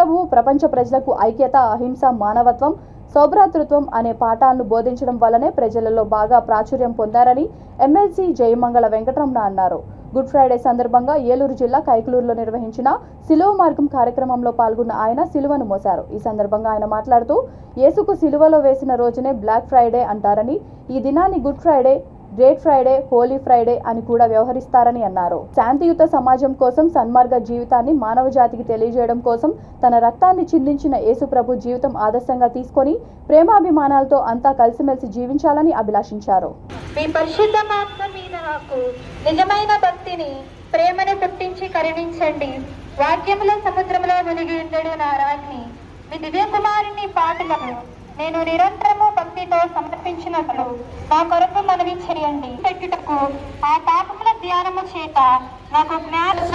ప్రభువు ప్రపంచ ప్రజలకు ఐక్యత, అహింస, మానవత్వం, సౌభ్రాతృత్వం అనే పాఠాలను బోధించడం వల్లనే ప్రజలలో బాగా ప్రాచుర్యం పొందారని ఎమ్మెల్సీ జయమంగళ వెంకటరమణ అన్నారు. గుడ్ ఫ్రైడే సందర్భంగా ఏలూరు జిల్లా కైకలూరులో నిర్వహించిన సిలువ మార్గం కార్యక్రమంలో పాల్గొన్న ఆయన సిలువను మోశారు. ఈ సందర్భంగా ఆయన మాట్లాడుతూ, యేసుకు సిలువలో వేసిన రోజునే బ్లాక్ ఫ్రైడే అంటారని, ఈ దినాన్ని good Friday, great Friday, holy Friday అని కూడా వ్యవహరిస్తారని అన్నారు. శాంతియుత సమాజం కోసం, సన్మార్గ జీవితాన్ని మానవ జాతికి తెలియజేయడం కోసం తన రక్తాన్ని చిందించిన యేసు ప్రభు జీవితం ఆదర్శంగా తీసుకొని ప్రేమాభిమానాలతో అంతా కలిసిమెలిసి జీవించాలని అభిలాషించారు. మీ పరిశుద్ధ మాంసం మీద నాకు నిజమైన భక్తిని, ప్రేమను పుట్టించి కరుణించండి. వాక్యముల సముద్రంలో వెలిగి ఉండడు నా రాజ్ని, మీ దివ్య కుమారుని పాటలను నేను నిరంతరము భక్తితో సమర్పించినట్లు నా కొరకు మనవి చేయండి. పెట్టుటకు ఆ పాపముల ధ్యానము చేత నాకు జ్ఞానం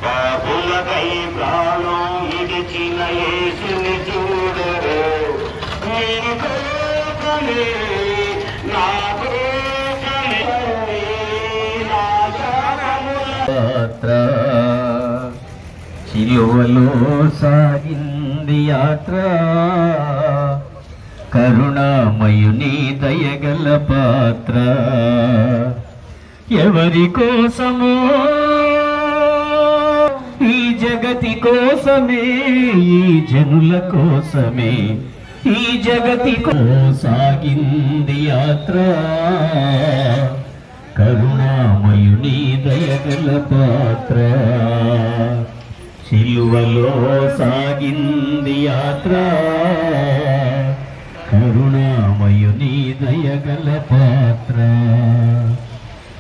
బాబులకై ప్రాణం విడిచిన యేసుని చూడు, నీ కోసమే నా కోసమే నా పాత్ర సిలువలో సాగింది యాత్ర, కరుణామయుని దయగల పాత్ర. ఎవరి కోసమో, ఈ జగతి కోసమే, ఈ జనుల కోసమే, ఈ జగతి సాగింది యాత్ర, కరుణామయుని దయగల పాత్ర. సిలువలో సాగింది యాత్ర, కరుణామయుని దయగల పాత్ర.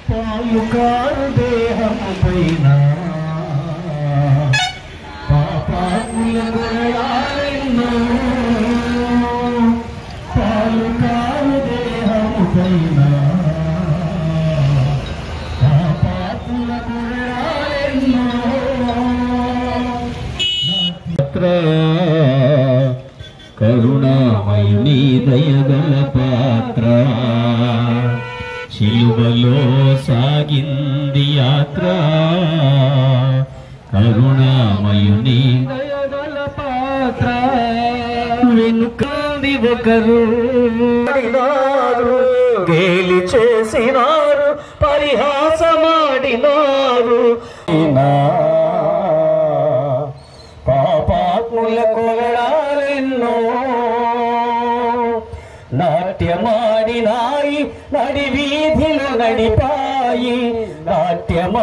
పాలుకారు దేహము పైన పాపాత్ముల గుణాలెన్నో, పాలుకారు దేహము పైన పాపాత్ముల గుణాలెన్నో. కరుణామయుని దయగల పాత్ర. సిలువలో సాగింది యాత్ర, కరుణామయుని దయగల పాత్ర. వెనుకంది ఒకరు గేలి చేసినారు, పరిహాసమాడినారు. పాపాత్ముల కొలడాలెన్నో నాట్యమాడినాయి, నడి వీధిలో నడిపాయి నాట్యమా